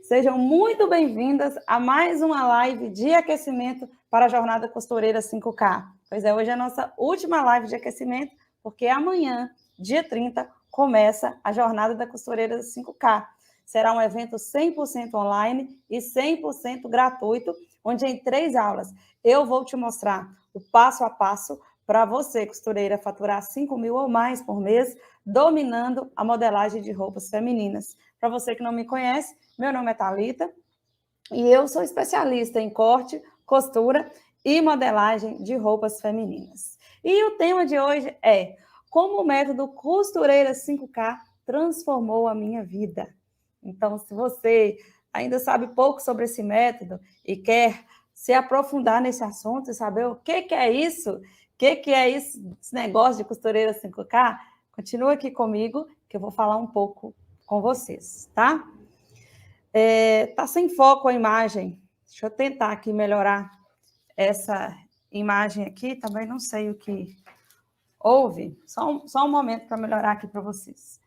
Sejam muito bem-vindas a mais uma live de aquecimento para a Jornada Costureira 5K. Pois é, hoje é a nossa última live de aquecimento, porque amanhã, dia 30, começa a Jornada da Costureira 5K. Será um evento 100% online e 100% gratuito, onde em 3 aulas eu vou te mostrar o passo a passo para você, costureira, faturar 5 mil ou mais por mês, dominando a modelagem de roupas femininas. Para você que não me conhece, meu nome é Thalita e eu sou especialista em corte, costura e modelagem de roupas femininas. E o tema de hoje é como o método Costureira 5K transformou a minha vida. Então, se você ainda sabe pouco sobre esse método e quer se aprofundar nesse assunto e saber o que é isso, esse negócio de Costureira 5K, continua aqui comigo que eu vou falar um pouco com vocês, tá? Tá sem foco a imagem. Deixa eu tentar aqui melhorar essa imagem aqui. Também não sei o que houve. Só um momento para melhorar aqui para vocês.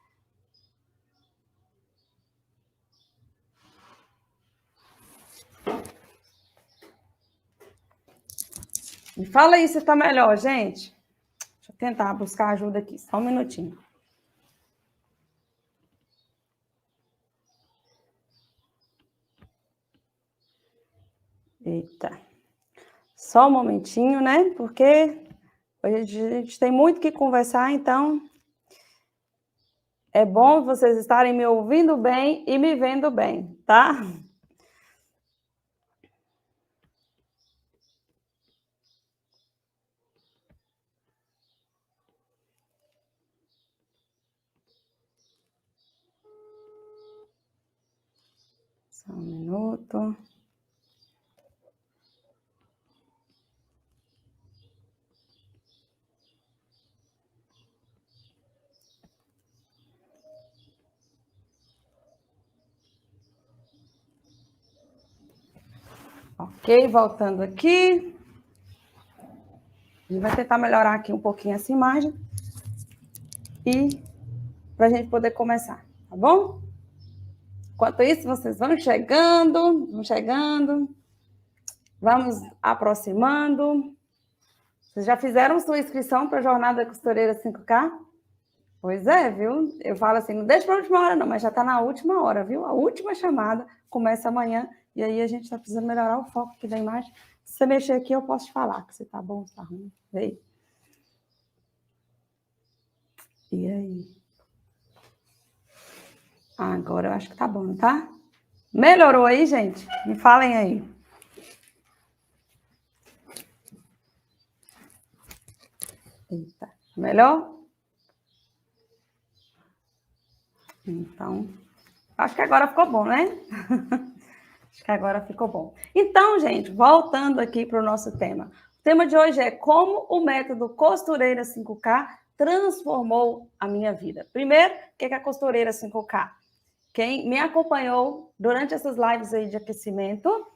Me fala aí se está melhor, gente. Deixa eu tentar buscar ajuda aqui. Só um minutinho. Eita. Só um momentinho, né? Porque hoje a gente tem muito que conversar, então é bom vocês estarem me ouvindo bem e me vendo bem, tá? Só um minuto. Ok, voltando aqui. A gente vai tentar melhorar aqui um pouquinho essa imagem. E para a gente poder começar, tá bom? Enquanto isso, vocês vão chegando, vamos aproximando. Vocês já fizeram sua inscrição para a Jornada Costureira 5K? Pois é, viu? Eu falo assim, não deixa para a última hora não, mas já está na última hora, viu? A última chamada começa amanhã e aí a gente está precisando melhorar o foco aqui da imagem. Se você mexer aqui, eu posso te falar que você está bom, está ruim. Vê. E aí? Agora eu acho que tá bom, tá? Melhorou aí, gente? Me falem aí. Eita, melhor? Então, acho que agora ficou bom, né? Acho que agora ficou bom. Então, gente, voltando aqui para o nosso tema. O tema de hoje é como o método Costureira 5K transformou a minha vida. Primeiro, o que é a Costureira 5K? Quem me acompanhou durante essas lives aí de aquecimento,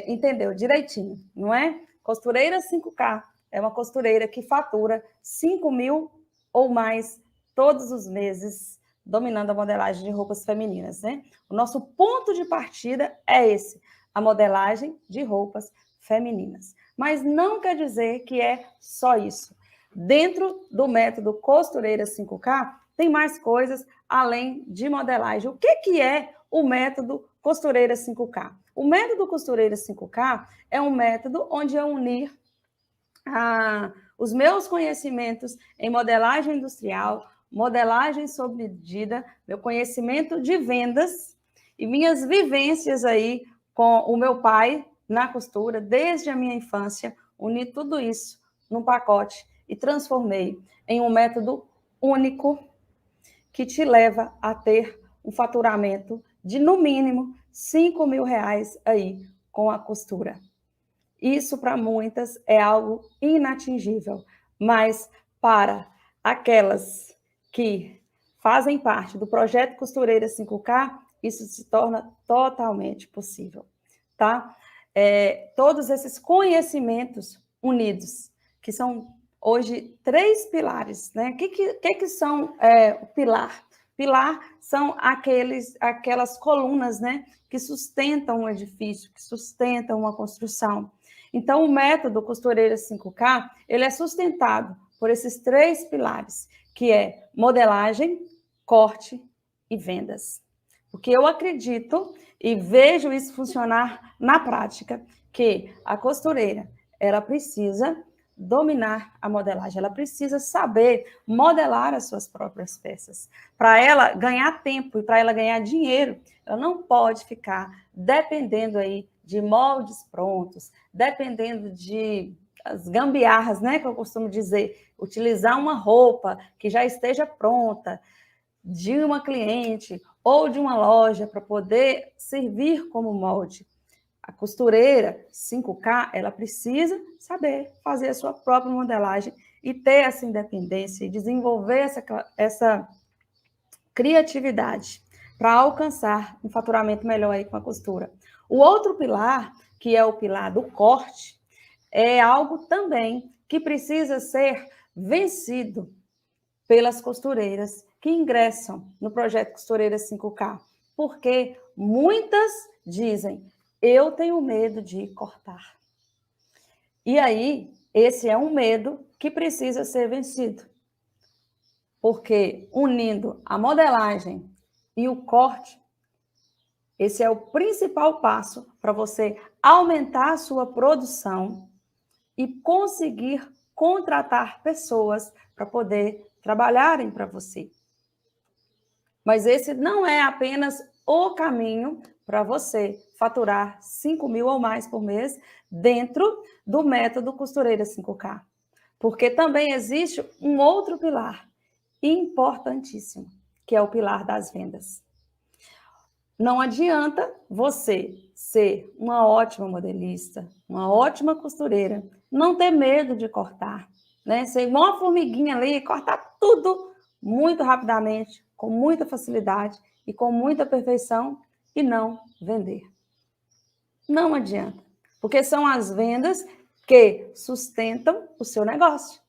entendeu direitinho, não é? Costureira 5K é uma costureira que fatura 5 mil ou mais todos os meses, dominando a modelagem de roupas femininas, né? O nosso ponto de partida é esse, a modelagem de roupas femininas. Mas não quer dizer que é só isso. Dentro do método Costureira 5K, tem mais coisas além de modelagem. O que é o método Costureira 5K? O método Costureira 5K é um método onde eu unir os meus conhecimentos em modelagem industrial, modelagem sob medida, meu conhecimento de vendas e minhas vivências aí com o meu pai na costura, desde a minha infância, uni tudo isso num pacote e transformei em um método único que te leva a ter um faturamento de, no mínimo, 5 mil reais aí com a costura. Isso, para muitas, é algo inatingível, mas para aquelas que fazem parte do projeto Costureira 5K, isso se torna totalmente possível, tá? Todos esses conhecimentos unidos, que são hoje 3 pilares, né? O que são o pilar Pilar são aquelas colunas, né, que sustentam um edifício, que sustentam uma construção. Então, o método Costureira 5K, ele é sustentado por esses 3 pilares, que é modelagem, corte e vendas. Porque eu acredito e vejo isso funcionar na prática, que a costureira, ela precisa dominar a modelagem, ela precisa saber modelar as suas próprias peças. Para ela ganhar tempo e para ela ganhar dinheiro, ela não pode ficar dependendo aí de moldes prontos, dependendo de as gambiarras, né, que eu costumo dizer, utilizar uma roupa que já esteja pronta de uma cliente ou de uma loja para poder servir como molde. A costureira 5K, ela precisa saber fazer a sua própria modelagem e ter essa independência e desenvolver essa criatividade para alcançar um faturamento melhor aí com a costura. O outro pilar, que é o pilar do corte, é algo também que precisa ser vencido pelas costureiras que ingressam no projeto Costureira 5K, porque muitas dizem, eu tenho medo de cortar. E aí, esse é um medo que precisa ser vencido, porque unindo a modelagem e o corte, esse é o principal passo para você aumentar a sua produção e conseguir contratar pessoas para poder trabalharem para você. Mas esse não é apenas o caminho para você faturar 5 mil ou mais por mês dentro do método Costureira 5K. Porque também existe um outro pilar importantíssimo, que é o pilar das vendas. Não adianta você ser uma ótima modelista, uma ótima costureira, não ter medo de cortar, né? Ser uma formiguinha ali, cortar tudo muito rapidamente, com muita facilidade e com muita perfeição e não vender. Não adianta, porque são as vendas que sustentam o seu negócio.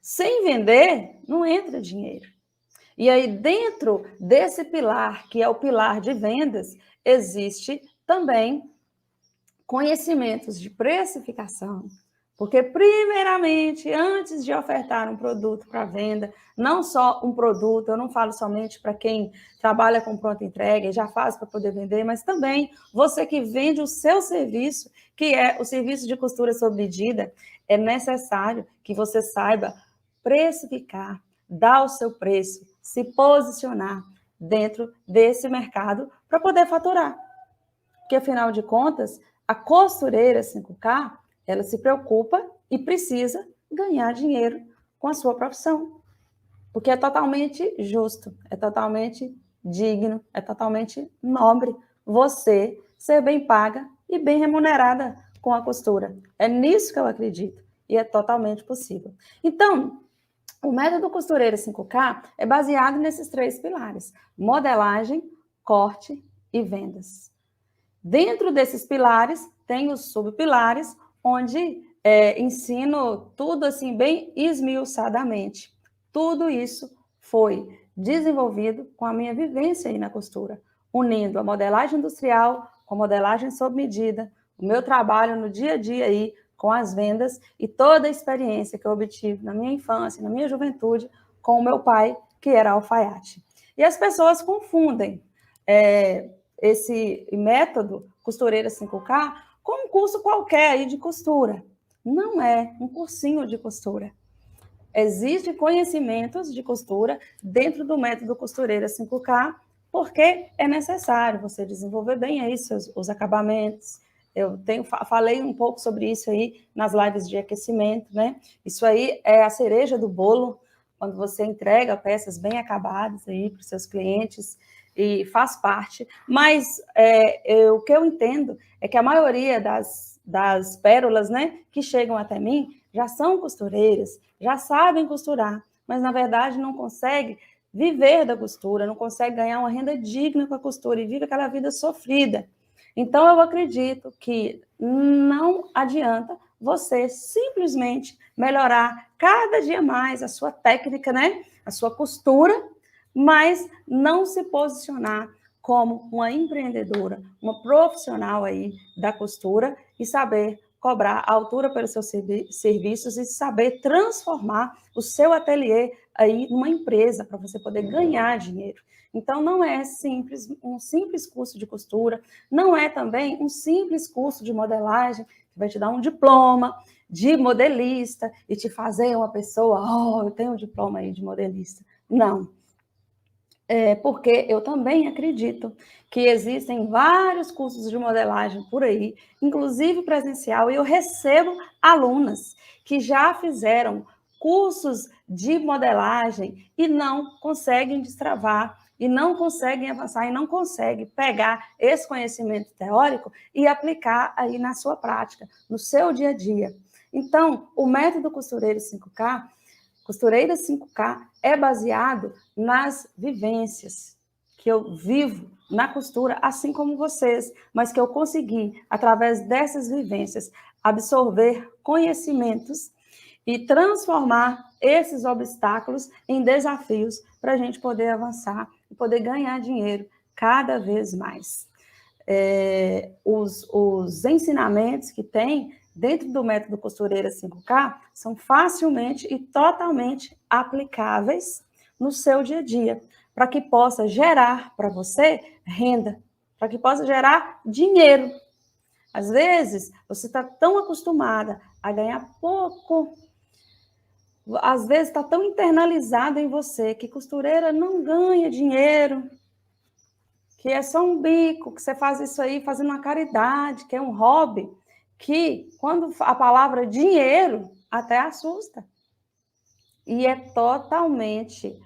Sem vender, não entra dinheiro. E aí, dentro desse pilar, que é o pilar de vendas, existe também conhecimentos de precificação. Porque, primeiramente, antes de ofertar um produto para venda, não só um produto, eu não falo somente para quem trabalha com pronta entrega e já faz para poder vender, mas também você que vende o seu serviço, que é o serviço de costura sob medida, é necessário que você saiba precificar, dar o seu preço, se posicionar dentro desse mercado para poder faturar. Porque, afinal de contas, a costureira 5K, ela se preocupa e precisa ganhar dinheiro com a sua profissão. Porque é totalmente justo, é totalmente digno, é totalmente nobre você ser bem paga e bem remunerada com a costura. É nisso que eu acredito e é totalmente possível. Então, o método Costureira 5K é baseado nesses 3 pilares: modelagem, corte e vendas. Dentro desses pilares, tem os subpilares, onde ensino tudo assim bem esmiuçadamente. Tudo isso foi desenvolvido com a minha vivência aí na costura, unindo a modelagem industrial com a modelagem sob medida, o meu trabalho no dia a dia aí com as vendas e toda a experiência que eu obtive na minha infância, na minha juventude, com o meu pai, que era alfaiate. E as pessoas confundem esse método Costureira 5K com um curso qualquer aí de costura. Não é um cursinho de costura. Existem conhecimentos de costura dentro do método Costureira 5K, porque é necessário você desenvolver bem aí os acabamentos. Eu falei um pouco sobre isso aí nas lives de aquecimento, né? Isso aí é a cereja do bolo, quando você entrega peças bem acabadas aí para os seus clientes, e faz parte. Mas o que eu entendo é que a maioria das pérolas, né, que chegam até mim já são costureiras, já sabem costurar, mas na verdade não conseguem viver da costura, não conseguem ganhar uma renda digna com a costura e vive aquela vida sofrida. Então eu acredito que não adianta você simplesmente melhorar cada dia mais a sua técnica, né, a sua costura, mas não se posicionar como uma empreendedora, uma profissional aí da costura e saber cobrar a altura pelos seus serviços e saber transformar o seu ateliê aí numa empresa para você poder ganhar dinheiro. Então, não é simples, um simples curso de costura, não é também um simples curso de modelagem, que vai te dar um diploma de modelista e te fazer uma pessoa, eu tenho um diploma aí de modelista. Não. Porque eu também acredito que existem vários cursos de modelagem por aí, inclusive presencial, e eu recebo alunas que já fizeram cursos de modelagem e não conseguem destravar, e não conseguem avançar, e não conseguem pegar esse conhecimento teórico e aplicar aí na sua prática, no seu dia a dia. Então, o método Costureira 5K Costureira 5K é baseado nas vivências que eu vivo na costura, assim como vocês, mas que eu consegui, através dessas vivências, absorver conhecimentos e transformar esses obstáculos em desafios para a gente poder avançar e poder ganhar dinheiro cada vez mais. Os ensinamentos que tem dentro do método Costureira 5K são facilmente e totalmente aplicáveis no seu dia a dia, para que possa gerar para você renda, para que possa gerar dinheiro. Às vezes, você está tão acostumada a ganhar pouco, às vezes está tão internalizado em você que costureira não ganha dinheiro, que é só um bico, que você faz isso aí fazendo uma caridade, que é um hobby, que quando a palavra dinheiro até assusta. E é totalmente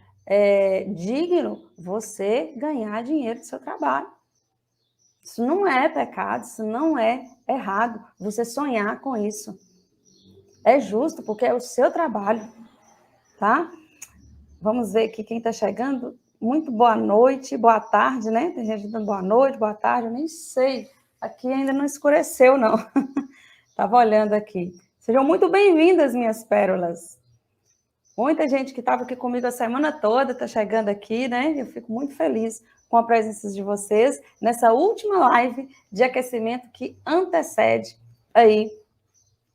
digno você ganhar dinheiro do seu trabalho. Isso não é pecado, isso não é errado, você sonhar com isso. É justo, porque é o seu trabalho, tá? Vamos ver aqui quem está chegando. Muito boa noite, boa tarde, né? Tem gente dando boa noite, boa tarde, eu nem sei. Aqui ainda não escureceu, não. Estava olhando aqui. Sejam muito bem-vindas, minhas pérolas. Muita gente que estava aqui comigo a semana toda está chegando aqui, né? Eu fico muito feliz com a presença de vocês nessa última live de aquecimento que antecede aí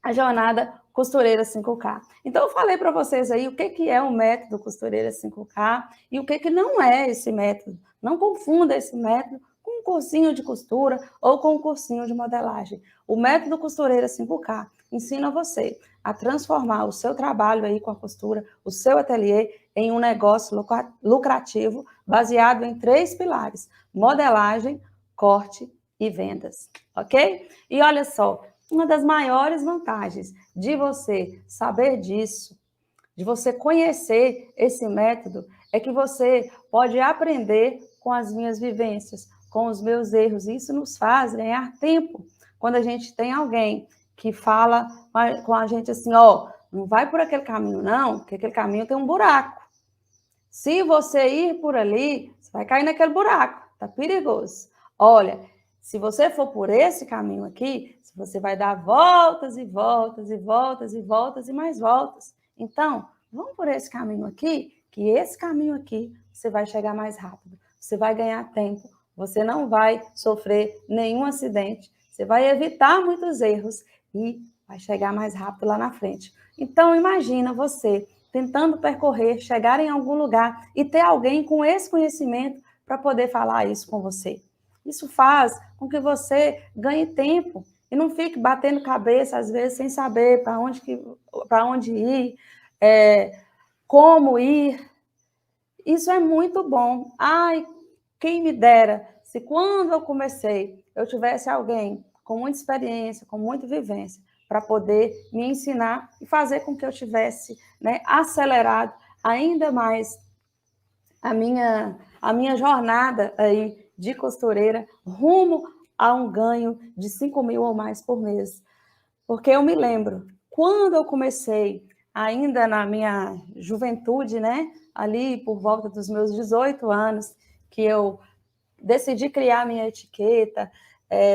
a jornada Costureira 5K. Então, eu falei para vocês aí o que é o método Costureira 5K e o que não é esse método. Não confunda esse método com um cursinho de costura ou com um cursinho de modelagem. O método Costureira 5K ensina você a transformar o seu trabalho aí com a costura, o seu ateliê, em um negócio lucrativo baseado em 3 pilares: modelagem, corte e vendas, ok? E olha só, uma das maiores vantagens de você saber disso, de você conhecer esse método, é que você pode aprender com as minhas vivências, com os meus erros. Isso nos faz ganhar tempo. Quando a gente tem alguém que fala com a gente assim, não vai por aquele caminho não, porque aquele caminho tem um buraco. Se você ir por ali, você vai cair naquele buraco, tá perigoso. Olha, se você for por esse caminho aqui, você vai dar voltas e voltas e voltas e voltas e mais voltas. Então, vamos por esse caminho aqui, que esse caminho aqui você vai chegar mais rápido. Você vai ganhar tempo, você não vai sofrer nenhum acidente, você vai evitar muitos erros e vai chegar mais rápido lá na frente. Então, imagina você tentando percorrer, chegar em algum lugar e ter alguém com esse conhecimento para poder falar isso com você. Isso faz com que você ganhe tempo e não fique batendo cabeça, às vezes, sem saber para onde ir, como ir. Isso é muito bom. Ai, quem me dera se quando eu comecei, eu tivesse alguém com muita experiência, com muita vivência, para poder me ensinar e fazer com que eu tivesse, né, acelerado ainda mais a minha jornada aí de costureira rumo a um ganho de 5.000 ou mais por mês. Porque eu me lembro, quando eu comecei, ainda na minha juventude, né, ali por volta dos meus 18 anos, que eu decidi criar minha etiqueta,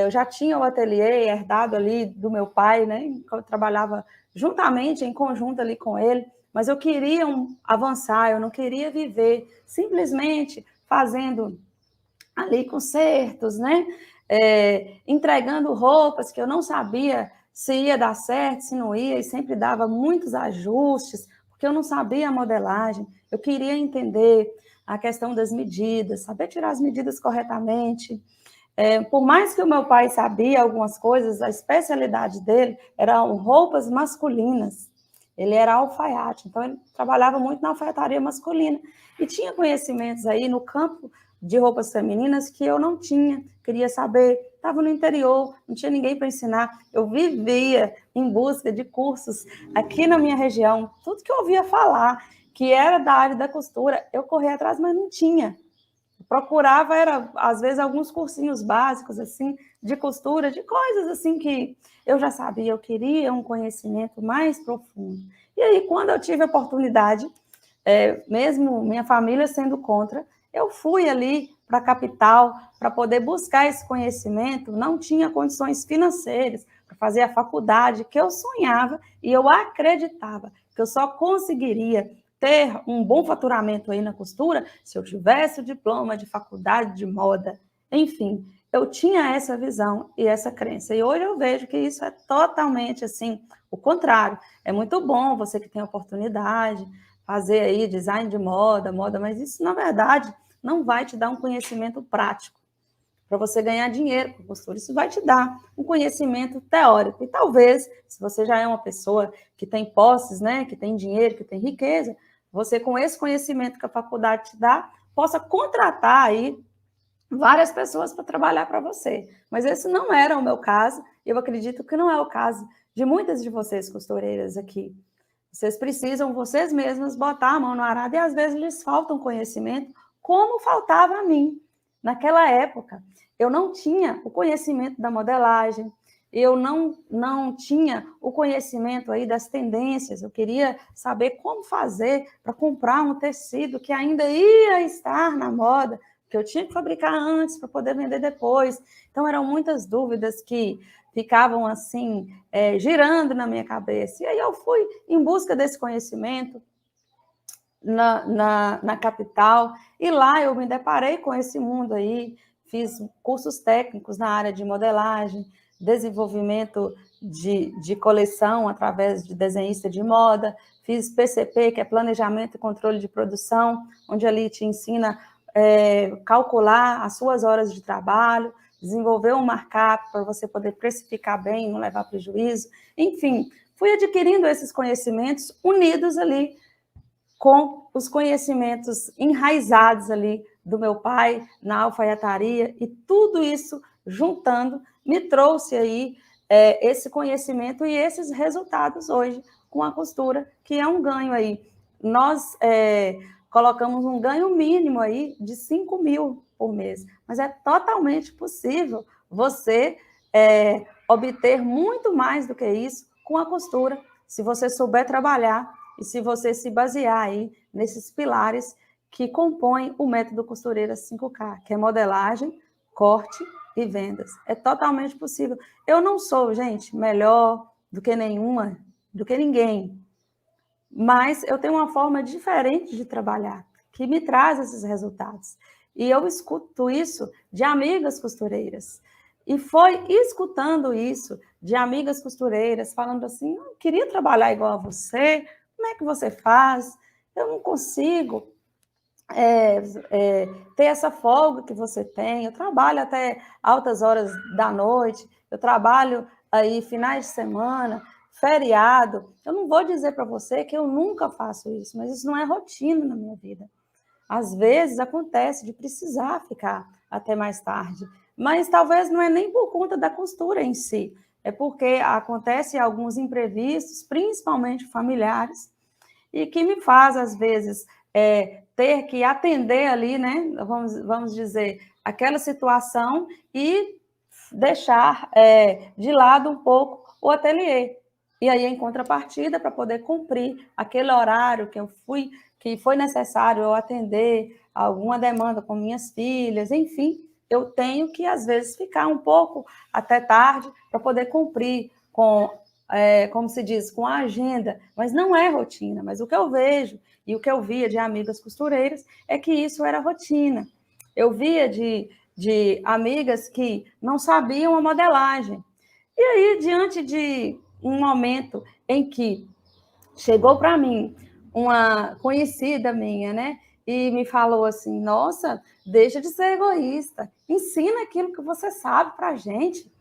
eu já tinha o ateliê herdado ali do meu pai, né, eu trabalhava juntamente, em conjunto ali com ele, mas eu queria avançar, eu não queria viver simplesmente fazendo ali concertos, né? Entregando roupas que eu não sabia se ia dar certo, se não ia, e sempre dava muitos ajustes, porque eu não sabia a modelagem. Eu queria entender a questão das medidas, saber tirar as medidas corretamente. Por mais que o meu pai sabia algumas coisas, a especialidade dele eram roupas masculinas. Ele era alfaiate, então ele trabalhava muito na alfaiataria masculina. E tinha conhecimentos aí no campo de roupas femininas que eu não tinha, queria saber, estava no interior, não tinha ninguém para ensinar. Eu vivia em busca de cursos aqui na minha região, tudo que eu ouvia falar, que era da área da costura, eu corria atrás, mas não tinha. Procurava, era, às vezes, alguns cursinhos básicos, assim, de costura, de coisas, assim, que eu já sabia, eu queria um conhecimento mais profundo. E aí, quando eu tive a oportunidade, mesmo minha família sendo contra, eu fui ali para a capital para poder buscar esse conhecimento, não tinha condições financeiras para fazer a faculdade que eu sonhava e eu acreditava que eu só conseguiria ter um bom faturamento aí na costura se eu tivesse o diploma de faculdade de moda. Enfim, eu tinha essa visão e essa crença. E hoje eu vejo que isso é totalmente assim, o contrário. É muito bom você que tem oportunidade, fazer aí design de moda, mas isso, na verdade, não vai te dar um conhecimento prático para você ganhar dinheiro com costura. Isso vai te dar um conhecimento teórico. E talvez, se você já é uma pessoa que tem posses, né, que tem dinheiro, que tem riqueza, você, com esse conhecimento que a faculdade te dá, possa contratar aí várias pessoas para trabalhar para você. Mas esse não era o meu caso, e eu acredito que não é o caso de muitas de vocês costureiras aqui. Vocês precisam, vocês mesmas, botar a mão no arado e às vezes lhes falta um conhecimento, como faltava a mim. Naquela época, eu não tinha o conhecimento da modelagem, eu não tinha o conhecimento aí das tendências, eu queria saber como fazer para comprar um tecido que ainda ia estar na moda, que eu tinha que fabricar antes para poder vender depois. Então, eram muitas dúvidas que ficavam assim, girando na minha cabeça. E aí eu fui em busca desse conhecimento na capital, e lá eu me deparei com esse mundo aí, fiz cursos técnicos na área de modelagem, desenvolvimento de coleção através de desenhista de moda, fiz PCP, que é Planejamento e Controle de Produção, onde ali te ensina calcular as suas horas de trabalho, desenvolver um markup para você poder precificar bem, não levar prejuízo. Enfim, fui adquirindo esses conhecimentos unidos ali com os conhecimentos enraizados ali do meu pai na alfaiataria, e tudo isso juntando me trouxe aí esse conhecimento e esses resultados hoje com a costura, que é um ganho aí. Nós colocamos um ganho mínimo aí de 5 mil por mês, mas é totalmente possível você obter muito mais do que isso com a costura, se você souber trabalhar e se você se basear aí nesses pilares que compõem o método Costureira 5K, que é modelagem, corte e vendas. É totalmente possível. Eu não sou, gente, melhor do que nenhuma, do que ninguém, mas eu tenho uma forma diferente de trabalhar, que me traz esses resultados. E eu escuto isso de amigas costureiras. E foi escutando isso de amigas costureiras, falando assim, eu queria trabalhar igual a você, como é que você faz? Eu não consigo ter essa folga que você tem. Eu trabalho até altas horas da noite, eu trabalho aí finais de semana, feriado. Eu não vou dizer para você que eu nunca faço isso, mas isso não é rotina na minha vida. Às vezes acontece de precisar ficar até mais tarde, mas talvez não é nem por conta da costura em si, é porque acontecem alguns imprevistos, principalmente familiares, e que me faz, às vezes, ter que atender ali, né, vamos dizer, aquela situação e deixar de lado um pouco o ateliê. E aí, em contrapartida, para poder cumprir aquele horário que foi necessário eu atender alguma demanda com minhas filhas, enfim, eu tenho que, às vezes, ficar um pouco até tarde para poder cumprir com como se diz, com a agenda, mas não é rotina. Mas o que eu vejo e o que eu via de amigas costureiras é que isso era rotina. Eu via de amigas que não sabiam a modelagem. E aí, diante de um momento em que chegou para mim uma conhecida minha, né? E me falou assim: nossa, deixa de ser egoísta, ensina aquilo que você sabe para a gente.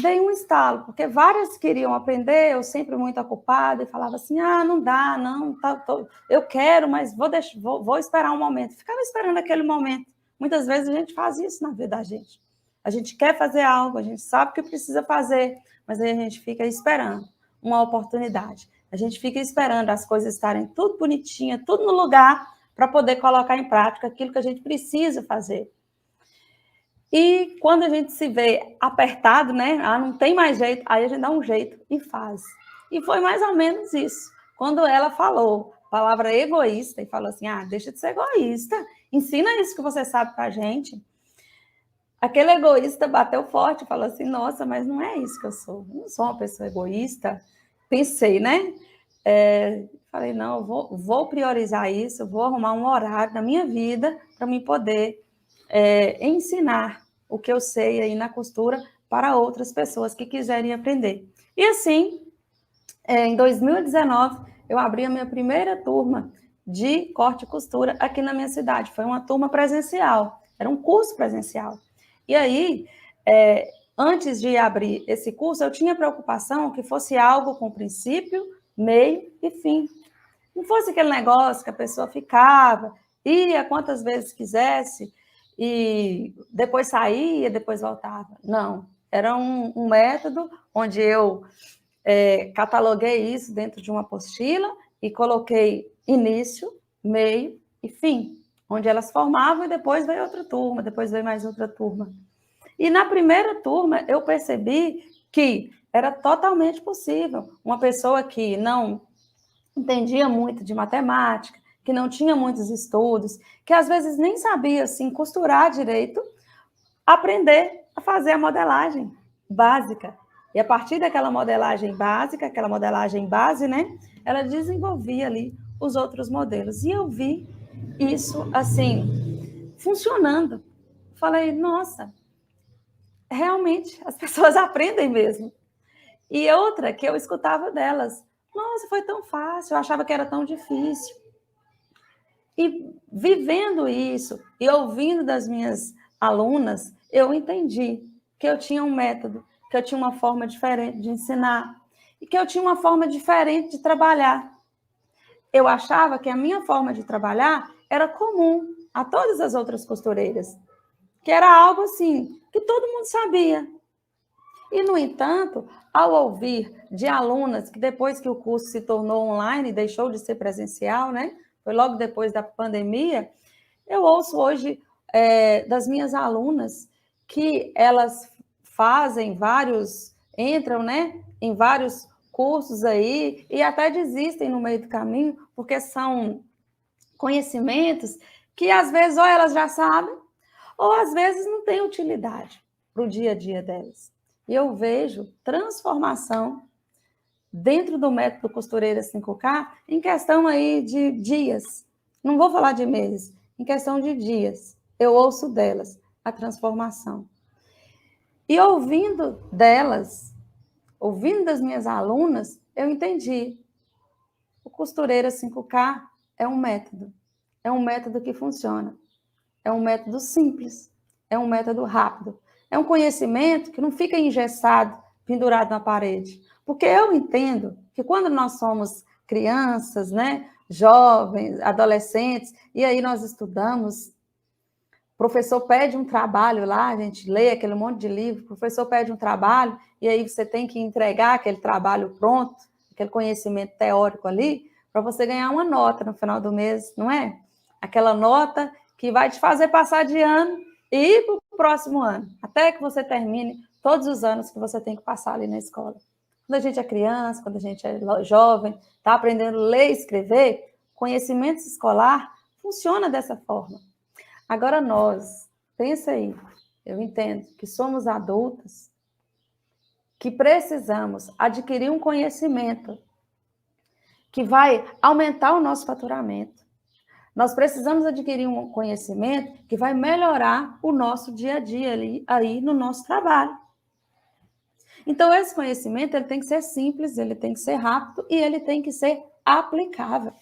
Dei um estalo, porque várias queriam aprender, eu sempre muito ocupada, e falava assim: ah, não dá, não, eu quero, mas vou esperar um momento. Ficava esperando aquele momento. Muitas vezes a gente faz isso na vida da gente. A gente quer fazer algo, a gente sabe que precisa fazer, mas aí a gente fica esperando uma oportunidade. A gente fica esperando as coisas estarem tudo bonitinha, tudo no lugar, para poder colocar em prática aquilo que a gente precisa fazer. E quando a gente se vê apertado, né? Ah, não tem mais jeito, aí a gente dá um jeito e faz. E foi mais ou menos isso. Quando ela falou a palavra egoísta e falou assim: ah, deixa de ser egoísta, ensina isso que você sabe pra gente. Aquele egoísta bateu forte e falou assim: nossa, mas não é isso que eu sou. Eu não sou uma pessoa egoísta. Pensei, né? Falei, não, eu vou priorizar isso, eu vou arrumar um horário na minha vida para me poder ensinar o que eu sei aí na costura para outras pessoas que quiserem aprender. E assim, em 2019, eu abri a minha primeira turma de corte e costura aqui na minha cidade. Foi uma turma presencial, era um curso presencial. E aí, antes de abrir esse curso, eu tinha preocupação que fosse algo com princípio, meio e fim. Não fosse aquele negócio que a pessoa ficava, ia quantas vezes quisesse, e depois saía, depois voltava. Não, era um método onde eu cataloguei isso dentro de uma apostila e coloquei início, meio e fim, onde elas formavam e depois veio outra turma, depois veio mais outra turma. E na primeira turma eu percebi que era totalmente possível uma pessoa que não entendia muito de matemática, que não tinha muitos estudos, que às vezes nem sabia assim costurar direito, aprender a fazer a modelagem básica. E a partir daquela modelagem básica, aquela modelagem base, né, ela desenvolvia ali os outros modelos. E eu vi isso assim funcionando. Falei, nossa, realmente as pessoas aprendem mesmo. E outra que eu escutava delas, nossa, foi tão fácil, eu achava que era tão difícil. E vivendo isso e ouvindo das minhas alunas, eu entendi que eu tinha um método, que eu tinha uma forma diferente de ensinar e que eu tinha uma forma diferente de trabalhar. Eu achava que a minha forma de trabalhar era comum a todas as outras costureiras, que era algo assim, que todo mundo sabia. E, no entanto, ao ouvir de alunas que depois que o curso se tornou online, deixou de ser presencial, né? Foi logo depois da pandemia, eu ouço hoje das minhas alunas que elas fazem entram, né, em vários cursos aí e até desistem no meio do caminho, porque são conhecimentos que às vezes ou elas já sabem, ou às vezes não têm utilidade para o dia a dia delas. E eu vejo transformação dentro do método Costureira 5K em questão aí de dias. Não vou falar de meses, em questão de dias. Eu ouço delas a transformação. E ouvindo delas, ouvindo das minhas alunas, eu entendi. O Costureira 5K é um método que funciona. É um método simples, é um método rápido. É um conhecimento que não fica engessado, pendurado na parede. Porque eu entendo que quando nós somos crianças, né, jovens, adolescentes, e aí nós estudamos, o professor pede um trabalho lá, a gente lê aquele monte de livro, o professor pede um trabalho, e aí você tem que entregar aquele trabalho pronto, aquele conhecimento teórico ali, para você ganhar uma nota no final do mês, não é? Aquela nota que vai te fazer passar de ano e ir para o próximo ano, até que você termine todos os anos que você tem que passar ali na escola. Quando a gente é criança, quando a gente é jovem, está aprendendo a ler e escrever, conhecimento escolar funciona dessa forma. Agora nós, pensa aí, eu entendo que somos adultas, que precisamos adquirir um conhecimento que vai aumentar o nosso faturamento. Nós precisamos adquirir um conhecimento que vai melhorar o nosso dia a dia aí no nosso trabalho. Então, esse conhecimento ele tem que ser simples, ele tem que ser rápido e ele tem que ser aplicável.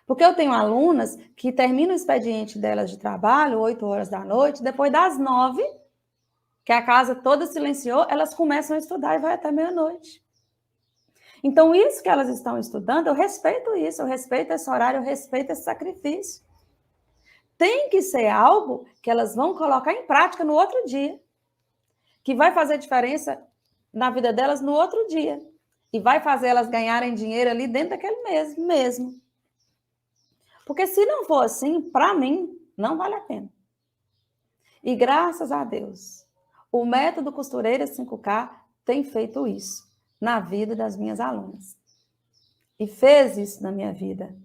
Porque eu tenho alunas que terminam o expediente delas de trabalho, 8 horas da noite, depois das 9, que a casa toda silenciou, elas começam a estudar e vai até meia-noite. Então, isso que elas estão estudando, eu respeito isso, eu respeito esse horário, eu respeito esse sacrifício. Tem que ser algo que elas vão colocar em prática no outro dia, que vai fazer diferença na vida delas no outro dia, e vai fazer elas ganharem dinheiro ali dentro daquele mês mesmo. Porque se não for assim, para mim, não vale a pena. E graças a Deus, o método Costureira 5K tem feito isso na vida das minhas alunas. E fez isso na minha vida.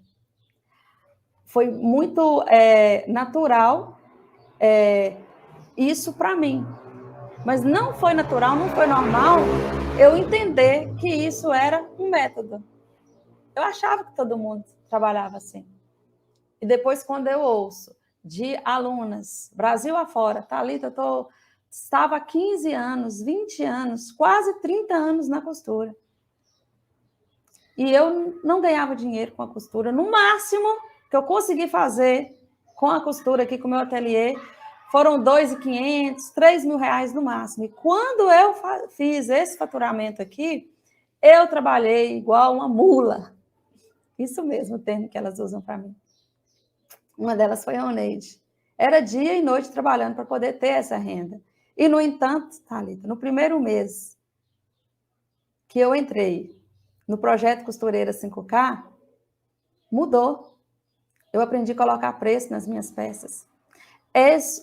Foi muito natural isso para mim. Mas não foi natural, não foi normal eu entender que isso era um método. Eu achava que todo mundo trabalhava assim. E depois, quando eu ouço de alunas, Brasil afora, Thalita, estava há 15 anos, 20 anos, quase 30 anos na costura. E eu não ganhava dinheiro com a costura. No máximo que eu consegui fazer com a costura aqui, com o meu ateliê, foram R$ 2.500, R$ 3.000 no máximo. E quando eu fiz esse faturamento aqui, eu trabalhei igual uma mula. Isso mesmo, o termo que elas usam para mim. Uma delas foi a Oneide. Era dia e noite trabalhando para poder ter essa renda. E, no entanto, Thalita, no primeiro mês que eu entrei no projeto Costureira 5K, mudou. Eu aprendi a colocar preço nas minhas peças.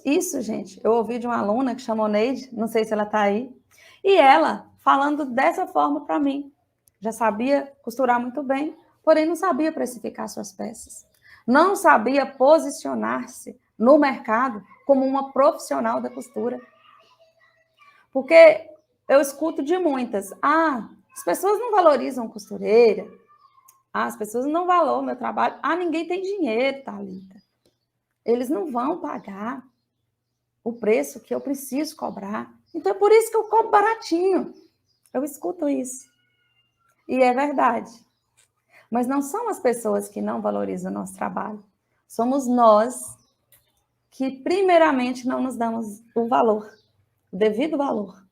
Isso, gente, eu ouvi de uma aluna que chamou Neide, não sei se ela está aí, e ela falando dessa forma para mim. Já sabia costurar muito bem, porém não sabia precificar suas peças. Não sabia posicionar-se no mercado como uma profissional da costura. Porque eu escuto de muitas, as pessoas não valorizam costureira, as pessoas não valoram o meu trabalho, ninguém tem dinheiro, Thalita. Eles não vão pagar o preço que eu preciso cobrar. Então, é por isso que eu cobro baratinho. Eu escuto isso. E é verdade. Mas não são as pessoas que não valorizam o nosso trabalho. Somos nós que, primeiramente, não nos damos o valor, o devido valor.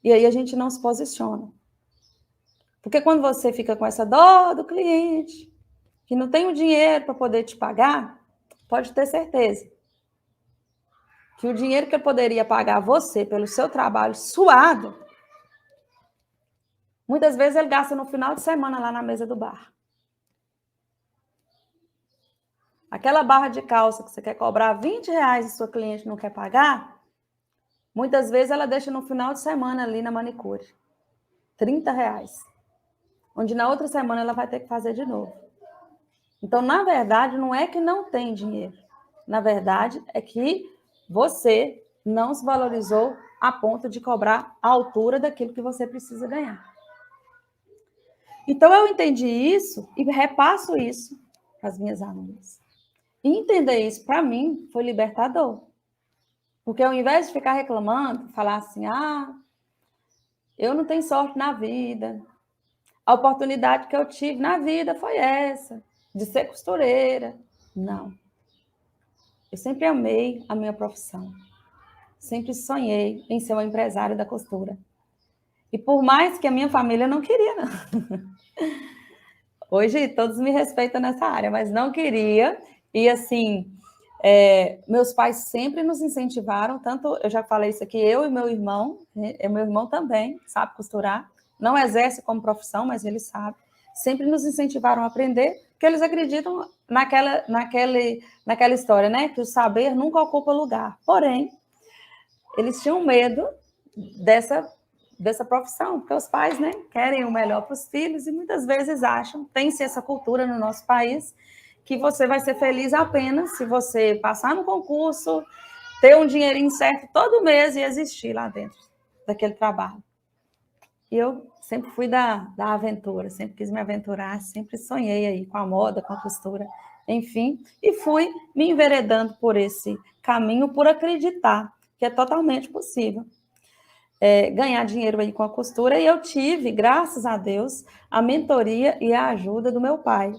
E aí a gente não se posiciona. Porque quando você fica com essa dó do cliente, que não tem o dinheiro para poder te pagar, pode ter certeza que o dinheiro que eu poderia pagar você pelo seu trabalho suado, muitas vezes ele gasta no final de semana lá na mesa do bar. Aquela barra de calça que você quer cobrar R$20 e sua cliente não quer pagar, muitas vezes ela deixa no final de semana ali na manicure. R$30. Onde na outra semana ela vai ter que fazer de novo. Então, na verdade, não é que não tem dinheiro. Na verdade, é que você não se valorizou a ponto de cobrar a altura daquilo que você precisa ganhar. Então, eu entendi isso e repasso isso para as minhas alunas. E entender isso, para mim, foi libertador. Porque ao invés de ficar reclamando, falar assim, eu não tenho sorte na vida, a oportunidade que eu tive na vida foi essa, de ser costureira. Não. Eu sempre amei a minha profissão. Sempre sonhei em ser uma empresária da costura. E por mais que a minha família não queria, não. Hoje todos me respeitam nessa área, mas não queria. E assim, meus pais sempre nos incentivaram, tanto, eu já falei isso aqui, eu e meu irmão também sabe costurar, não exerce como profissão, mas ele sabe. Sempre nos incentivaram a aprender, porque eles acreditam naquela história, né? Que o saber nunca ocupa lugar. Porém, eles tinham medo dessa profissão, porque os pais, né, querem o melhor para os filhos e muitas vezes acham, tem-se essa cultura no nosso país, que você vai ser feliz apenas se você passar no concurso, ter um dinheirinho certo todo mês e existir lá dentro daquele trabalho. E eu sempre fui da aventura, sempre quis me aventurar, sempre sonhei aí com a moda, com a costura, enfim. E fui me enveredando por esse caminho, por acreditar que é totalmente possível ganhar dinheiro aí com a costura. E eu tive, graças a Deus, a mentoria e a ajuda do meu pai,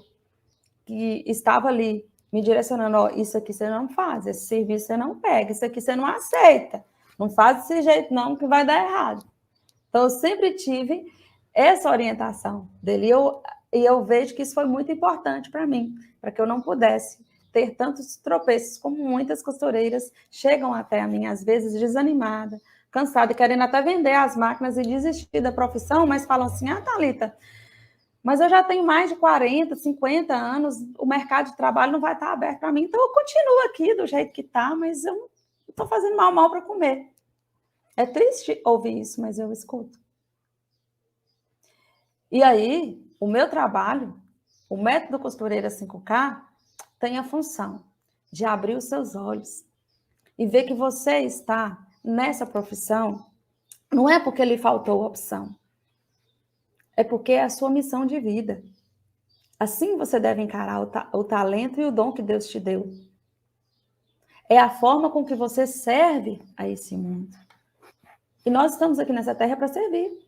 que estava ali me direcionando, ó, isso aqui você não faz, esse serviço você não pega, isso aqui você não aceita, não faz desse jeito não que vai dar errado. Então, eu sempre tive essa orientação dele, e eu vejo que isso foi muito importante para mim, para que eu não pudesse ter tantos tropeços como muitas costureiras chegam até a mim, às vezes desanimada, cansada, querendo até vender as máquinas e desistir da profissão, mas falam assim, Thalita, mas eu já tenho mais de 40, 50 anos, o mercado de trabalho não vai estar aberto para mim, então eu continuo aqui do jeito que está, mas eu não estou fazendo mal para comer. É triste ouvir isso, mas eu escuto. E aí, o meu trabalho, o método Costureira 5K, tem a função de abrir os seus olhos e ver que você está nessa profissão, não é porque lhe faltou opção, é porque é a sua missão de vida. Assim você deve encarar o talento e o dom que Deus te deu. É a forma com que você serve a esse mundo. E nós estamos aqui nessa terra para servir.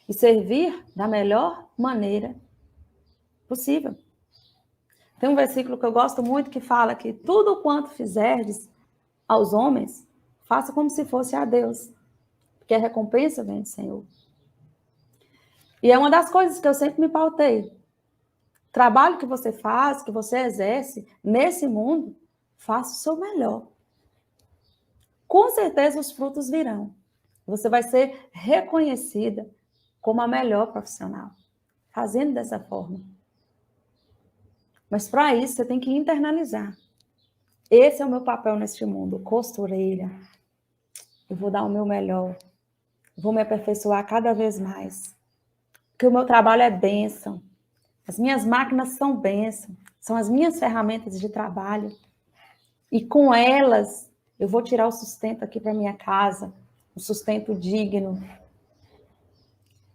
E servir da melhor maneira possível. Tem um versículo que eu gosto muito que fala que tudo quanto fizerdes aos homens, faça como se fosse a Deus, porque a recompensa vem do Senhor. E é uma das coisas que eu sempre me pautei. Trabalho que você faz, que você exerce nesse mundo, faça o seu melhor. Com certeza os frutos virão. Você vai ser reconhecida como a melhor profissional, fazendo dessa forma. Mas para isso você tem que internalizar. Esse é o meu papel neste mundo, costureira. Eu vou dar o meu melhor. Vou me aperfeiçoar cada vez mais. Porque o meu trabalho é bênção. As minhas máquinas são bênção. São as minhas ferramentas de trabalho. E com elas, eu vou tirar o sustento aqui para minha casa. Um sustento digno.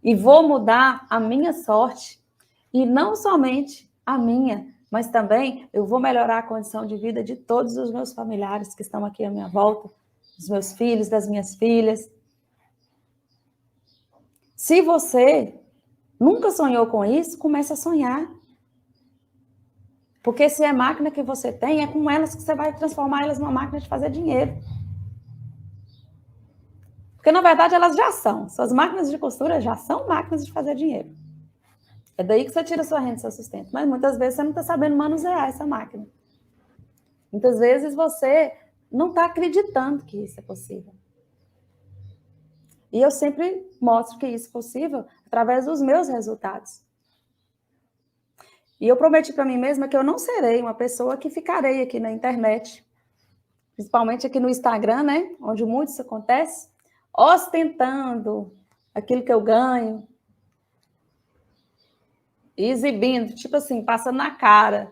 E vou mudar a minha sorte. E não somente a minha, mas também eu vou melhorar a condição de vida de todos os meus familiares que estão aqui à minha volta, dos meus filhos, das minhas filhas. Se você nunca sonhou com isso, comece a sonhar. Porque se é máquina que você tem, é com elas que você vai transformar elas numa máquina de fazer dinheiro. Porque, na verdade, elas já são. Suas máquinas de costura já são máquinas de fazer dinheiro. É daí que você tira sua renda e seu sustento. Mas muitas vezes você não está sabendo manusear essa máquina. Muitas vezes você não está acreditando que isso é possível. E eu sempre mostro que isso é possível através dos meus resultados. E eu prometi para mim mesma que eu não serei uma pessoa que ficarei aqui na internet, principalmente aqui no Instagram, né, onde muito isso acontece, ostentando aquilo que eu ganho, exibindo, tipo assim, passando na cara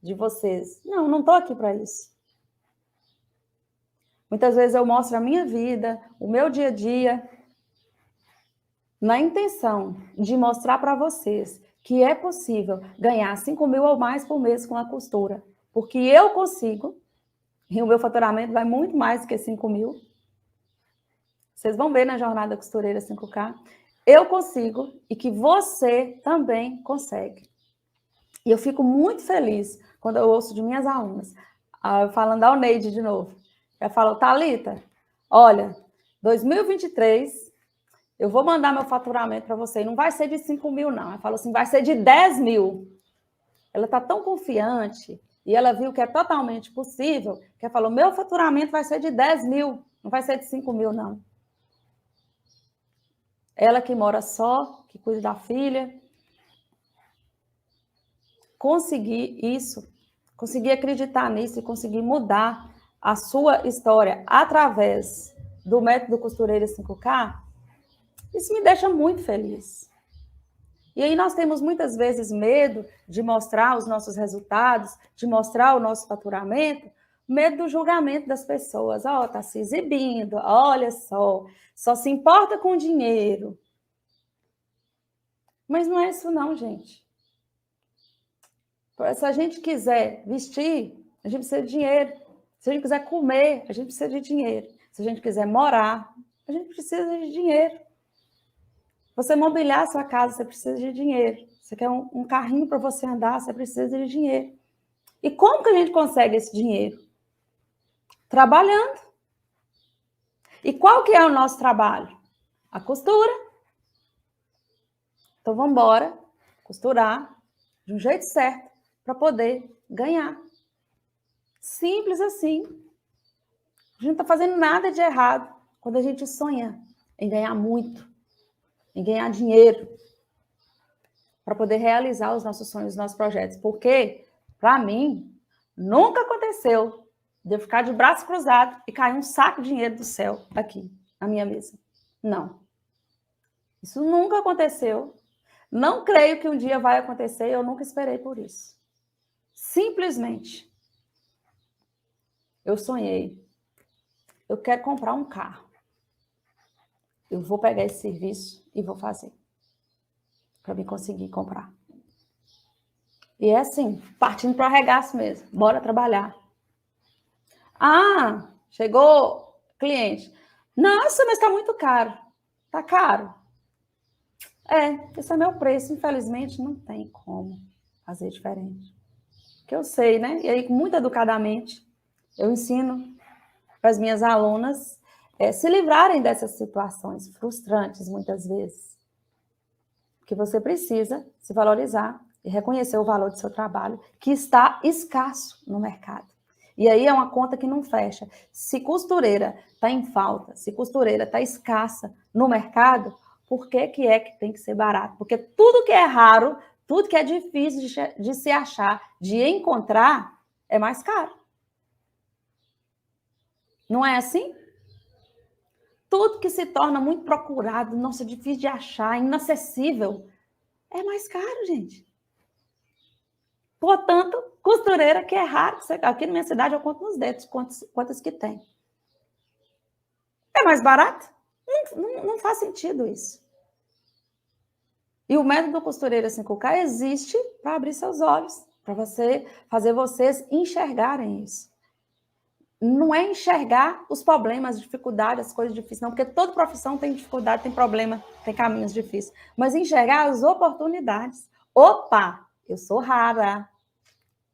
de vocês. Não, não estou aqui para isso. Muitas vezes eu mostro a minha vida, o meu dia a dia, na intenção de mostrar para vocês que é possível ganhar 5 mil ou mais por mês com a costura. Porque eu consigo, e o meu faturamento vai muito mais do que 5 mil. Vocês vão ver na Jornada Costureira 5K. Eu consigo e que você também consegue. E eu fico muito feliz quando eu ouço de minhas alunas, falando da Oneide de novo. Ela fala, Thalita, olha, 2023... eu vou mandar meu faturamento para você. E não vai ser de 5 mil, não. Ela falou assim, vai ser de 10 mil. Ela está tão confiante e ela viu que é totalmente possível, que ela falou, meu faturamento vai ser de 10 mil, não vai ser de 5 mil, não. Ela que mora só, que cuida da filha. Conseguir isso, conseguir acreditar nisso e conseguir mudar a sua história através do método Costureira 5K, isso me deixa muito feliz. E aí nós temos muitas vezes medo de mostrar os nossos resultados, de mostrar o nosso faturamento, medo do julgamento das pessoas. Ó, tá se exibindo, olha só se importa com dinheiro. Mas não é isso não, gente. Se a gente quiser vestir, a gente precisa de dinheiro. Se a gente quiser comer, a gente precisa de dinheiro. Se a gente quiser morar, a gente precisa de dinheiro. Você mobiliar a sua casa, você precisa de dinheiro. Você quer um carrinho para você andar, você precisa de dinheiro. E como que a gente consegue esse dinheiro? Trabalhando. E qual que é o nosso trabalho? A costura. Então, vamos embora costurar de um jeito certo para poder ganhar. Simples assim. A gente não está fazendo nada de errado quando a gente sonha em ganhar muito, em ganhar dinheiro, para poder realizar os nossos sonhos, os nossos projetos. Porque, para mim, nunca aconteceu de eu ficar de braço cruzado e cair um saco de dinheiro do céu aqui, na minha mesa. Não. Isso nunca aconteceu. Não creio que um dia vai acontecer, eu nunca esperei por isso. Simplesmente, eu sonhei. Eu quero comprar um carro. Eu vou pegar esse serviço e vou fazer. Para mim conseguir comprar. E é assim, partindo para o arregaço mesmo. Bora trabalhar. Ah, chegou cliente. Nossa, mas está muito caro. Está caro? Esse é meu preço. Infelizmente, não tem como fazer diferente. Que eu sei, né? E aí, muito educadamente, eu ensino para as minhas alunas se livrarem dessas situações frustrantes, muitas vezes. Que você precisa se valorizar e reconhecer o valor do seu trabalho, que está escasso no mercado. E aí é uma conta que não fecha. Se costureira está em falta, se costureira está escassa no mercado, por que tem que ser barato? Porque tudo que é raro, tudo que é difícil de se achar, de encontrar, é mais caro. Não é assim? Tudo que se torna muito procurado, nossa, difícil de achar, inacessível, é mais caro, gente. Portanto, costureira que é raro, aqui na minha cidade eu conto nos dedos quantas que tem. É mais barato? Não faz sentido isso. E o método costureira 5K existe para abrir seus olhos, para fazer vocês enxergarem isso. Não é enxergar os problemas, as dificuldades, as coisas difíceis, não, porque toda profissão tem dificuldade, tem problema, tem caminhos difíceis. Mas enxergar as oportunidades. Opa, eu sou rara.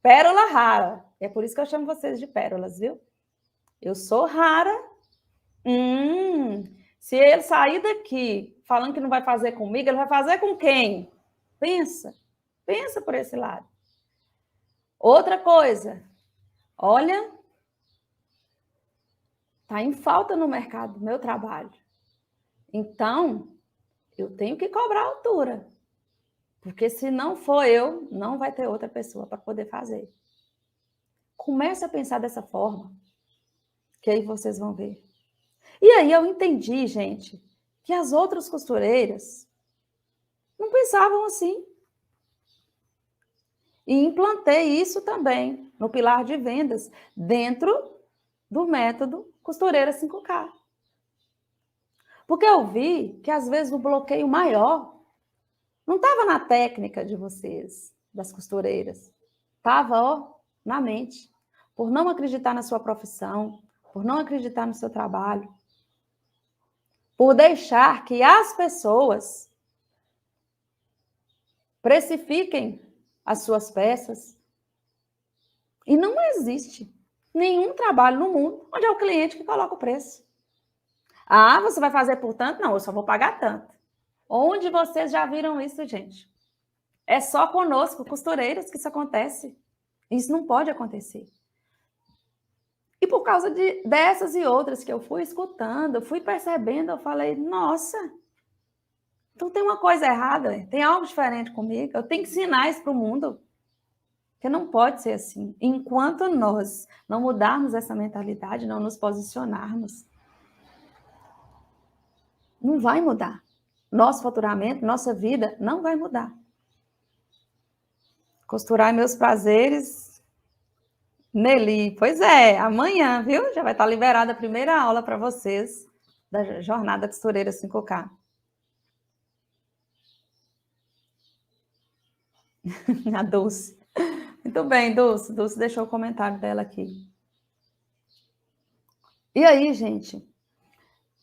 Pérola rara. É por isso que eu chamo vocês de pérolas, viu? Eu sou rara. Se ele sair daqui falando que não vai fazer comigo, ele vai fazer com quem? Pensa por esse lado. Outra coisa, olha, está em falta no mercado do meu trabalho. Então, eu tenho que cobrar a altura. Porque se não for eu, não vai ter outra pessoa para poder fazer. Comece a pensar dessa forma, que aí vocês vão ver. E aí eu entendi, gente, que as outras costureiras não pensavam assim. E implantei isso também no pilar de vendas, dentro do método Costureira 5K. Porque eu vi que, às vezes, o bloqueio maior não estava na técnica de vocês, das costureiras. Estava, na mente. Por não acreditar na sua profissão, por não acreditar no seu trabalho. Por deixar que as pessoas precifiquem as suas peças. E não existe nenhum trabalho no mundo onde é o cliente que coloca o preço. Ah, você vai fazer por tanto? Não, eu só vou pagar tanto. Onde vocês já viram isso, gente? É só conosco, costureiras, que isso acontece. Isso não pode acontecer. E por causa dessas e outras que eu fui escutando, eu fui percebendo, eu falei, nossa, então tem uma coisa errada, tem algo diferente comigo, eu tenho que ensinar isso para o mundo. Porque não pode ser assim. Enquanto nós não mudarmos essa mentalidade, não nos posicionarmos, não vai mudar. Nosso faturamento, nossa vida não vai mudar. Costurar meus prazeres, Nelly. Pois é, amanhã, viu? Já vai estar liberada a primeira aula para vocês da Jornada Costureira 5K. A Dulce. Muito bem, Dulce. Dulce deixou o comentário dela aqui. E aí, gente,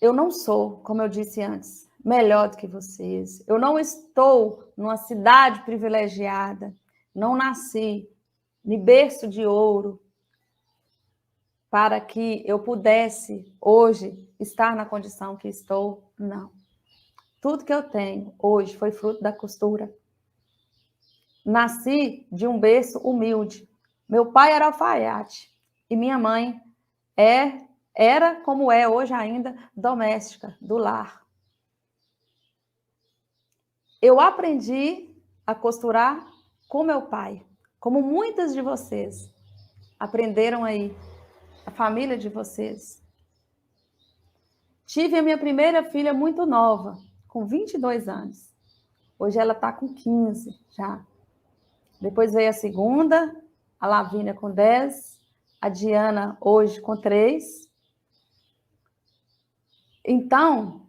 eu não sou, como eu disse antes, melhor do que vocês. Eu não estou numa cidade privilegiada. Não nasci em berço de ouro para que eu pudesse, hoje, estar na condição que estou. Não. Tudo que eu tenho hoje foi fruto da costura. Nasci de um berço humilde. Meu pai era alfaiate e minha mãe era, como é hoje ainda, doméstica, do lar. Eu aprendi a costurar com meu pai, como muitas de vocês aprenderam aí, a família de vocês. Tive a minha primeira filha muito nova, com 22 anos. Hoje ela está com 15 já. Depois veio a segunda, a Lavínia com 10, a Diana hoje com 3. Então,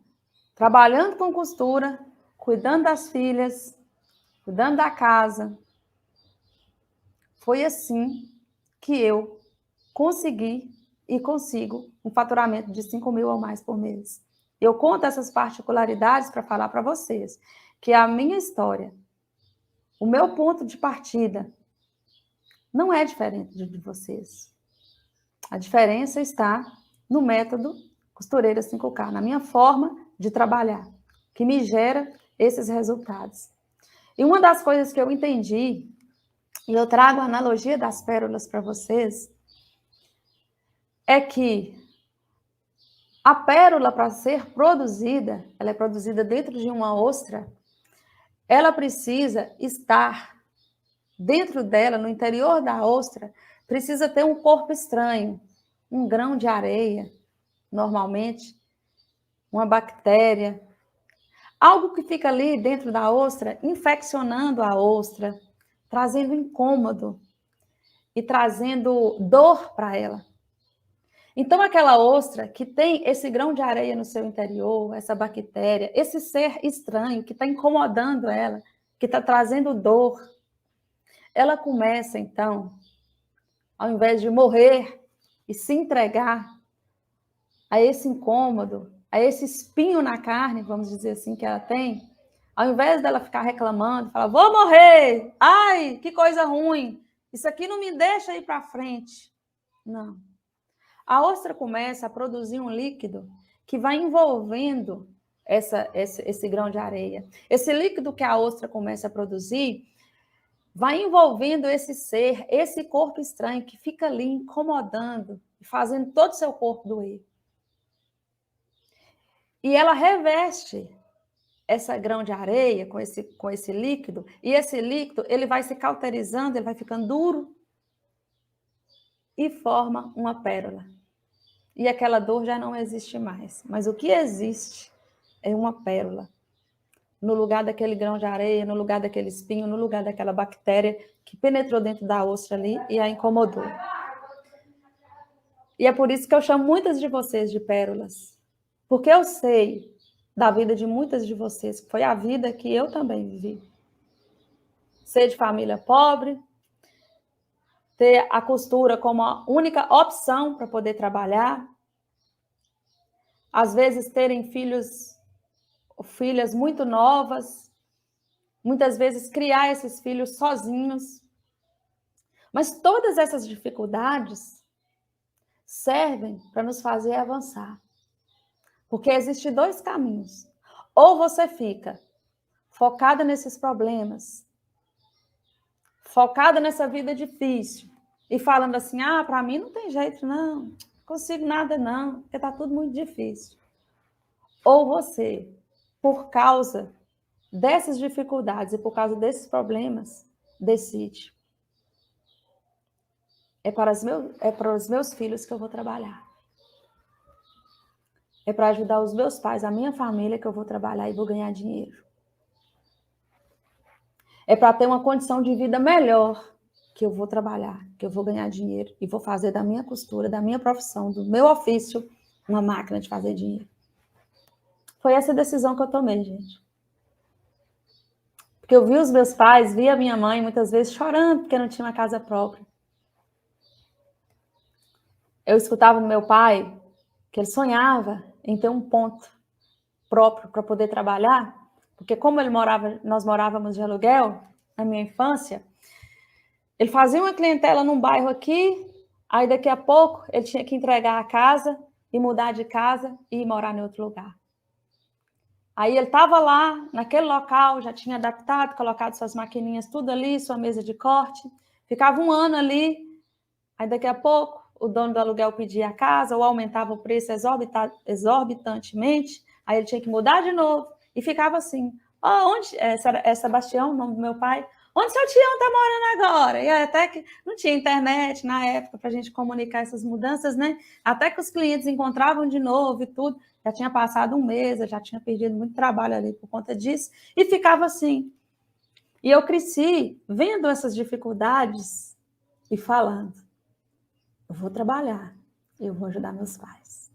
trabalhando com costura, cuidando das filhas, cuidando da casa, foi assim que eu consegui e consigo um faturamento de 5.000 ou mais por mês. Eu conto essas particularidades para falar para vocês que a minha história, o meu ponto de partida, não é diferente de vocês. A diferença está no método Costureira 5K, na minha forma de trabalhar, que me gera esses resultados. E uma das coisas que eu entendi, e eu trago a analogia das pérolas para vocês, é que a pérola, para ser produzida, ela é produzida dentro de uma ostra, ela precisa estar dentro dela, no interior da ostra, precisa ter um corpo estranho, um grão de areia, normalmente, uma bactéria, algo que fica ali dentro da ostra, infeccionando a ostra, trazendo incômodo e trazendo dor para ela. Então, aquela ostra que tem esse grão de areia no seu interior, essa bactéria, esse ser estranho que está incomodando ela, que está trazendo dor, ela começa, então, ao invés de morrer e se entregar a esse incômodo, a esse espinho na carne, vamos dizer assim, que ela tem, ao invés dela ficar reclamando, falar, vou morrer, ai, que coisa ruim, isso aqui não me deixa ir para frente. Não. A ostra começa a produzir um líquido que vai envolvendo esse grão de areia. Esse líquido que a ostra começa a produzir vai envolvendo esse ser, esse corpo estranho que fica ali incomodando e fazendo todo o seu corpo doer. E ela reveste essa grão de areia com esse líquido, e esse líquido ele vai se cauterizando, ele vai ficando duro e forma uma pérola. E aquela dor já não existe mais. Mas o que existe é uma pérola. No lugar daquele grão de areia, no lugar daquele espinho, no lugar daquela bactéria que penetrou dentro da ostra ali e a incomodou. E é por isso que eu chamo muitas de vocês de pérolas. Porque eu sei da vida de muitas de vocês, que foi a vida que eu também vivi. Ser de família pobre, ter a costura como a única opção para poder trabalhar, às vezes terem filhas muito novas, muitas vezes criar esses filhos sozinhos. Mas todas essas dificuldades servem para nos fazer avançar. Porque existem 2 caminhos. Ou você fica focada nesses problemas, focada nessa vida difícil, e falando assim, para mim não tem jeito não consigo nada não, porque está tudo muito difícil. Ou você, por causa dessas dificuldades e por causa desses problemas, decide. É para os meus filhos que eu vou trabalhar. É para ajudar os meus pais, a minha família, que eu vou trabalhar e vou ganhar dinheiro. É para ter uma condição de vida melhor que eu vou trabalhar, que eu vou ganhar dinheiro e vou fazer da minha costura, da minha profissão, do meu ofício, uma máquina de fazer dinheiro. Foi essa decisão que eu tomei, gente. Porque eu vi os meus pais, vi a minha mãe muitas vezes chorando porque não tinha uma casa própria. Eu escutava do meu pai que ele sonhava em ter um ponto próprio para poder trabalhar, porque como nós morávamos de aluguel na minha infância, ele fazia uma clientela num bairro aqui, aí daqui a pouco ele tinha que entregar a casa e mudar de casa e ir morar em outro lugar. Aí ele estava lá, naquele local, já tinha adaptado, colocado suas maquininhas tudo ali, sua mesa de corte, ficava um ano ali, aí daqui a pouco o dono do aluguel pedia a casa ou aumentava o preço exorbitantemente, aí ele tinha que mudar de novo e ficava assim. Onde é Sebastião, o nome do meu pai? Onde seu Tião está morando agora? E até que não tinha internet na época para a gente comunicar essas mudanças, né? Até que os clientes encontravam de novo e tudo. Já tinha passado um mês, eu já tinha perdido muito trabalho ali por conta disso, e ficava assim. E eu cresci vendo essas dificuldades e falando, eu vou trabalhar, eu vou ajudar meus pais.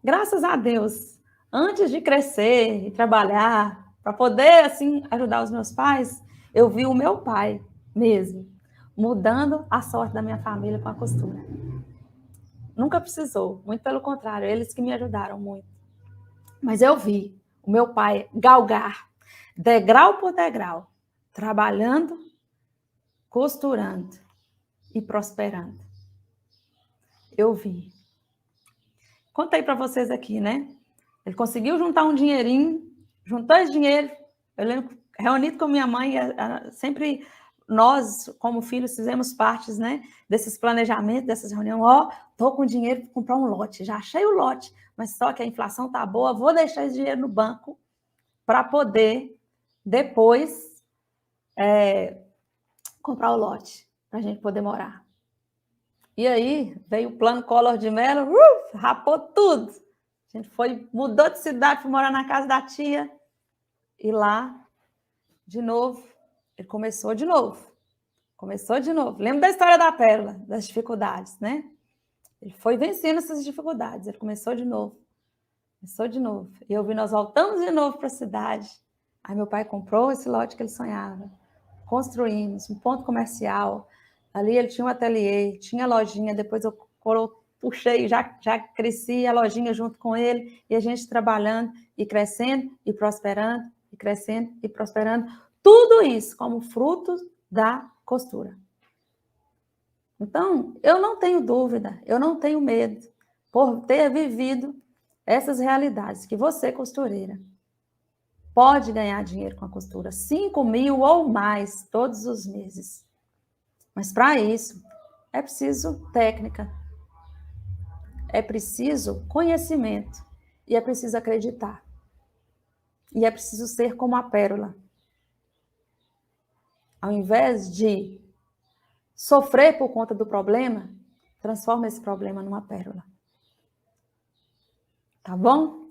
Graças a Deus, antes de crescer e trabalhar, para poder, assim, ajudar os meus pais, eu vi o meu pai mesmo, mudando a sorte da minha família com a costura. Nunca precisou, muito pelo contrário, eles que me ajudaram muito. Mas eu vi o meu pai galgar, degrau por degrau, trabalhando, costurando e prosperando. Eu vi. Contei para vocês aqui, né? Ele conseguiu juntar um dinheirinho, juntou esse dinheiro, eu lembro, reunido com minha mãe, sempre nós, como filhos, fizemos partes, né, desses planejamentos, dessas reuniões. Tô com dinheiro para comprar um lote, já achei o lote, mas só que a inflação tá boa, vou deixar esse dinheiro no banco para poder, depois, comprar o lote, para a gente poder morar. E aí, veio o plano Collor de Mello, rapou tudo. A gente mudou de cidade, foi morar na casa da tia. E lá, de novo, ele começou de novo. Lembra da história da pérola, das dificuldades, né? Ele foi vencendo essas dificuldades. Ele começou de novo. E eu vi, nós voltamos de novo para a cidade. Aí meu pai comprou esse lote que ele sonhava. Construímos um ponto comercial. Ali ele tinha um ateliê, tinha lojinha. Depois eu puxei, já cresci a lojinha junto com ele. E a gente trabalhando e crescendo e prosperando. E crescendo e prosperando. Tudo isso como fruto da costura. Então, eu não tenho dúvida, eu não tenho medo por ter vivido essas realidades, que você, costureira, pode ganhar dinheiro com a costura, 5 mil ou mais todos os meses. Mas para isso, é preciso técnica, é preciso conhecimento e é preciso acreditar. E é preciso ser como a pérola. Ao invés de sofrer por conta do problema, transforma esse problema numa pérola. Tá bom?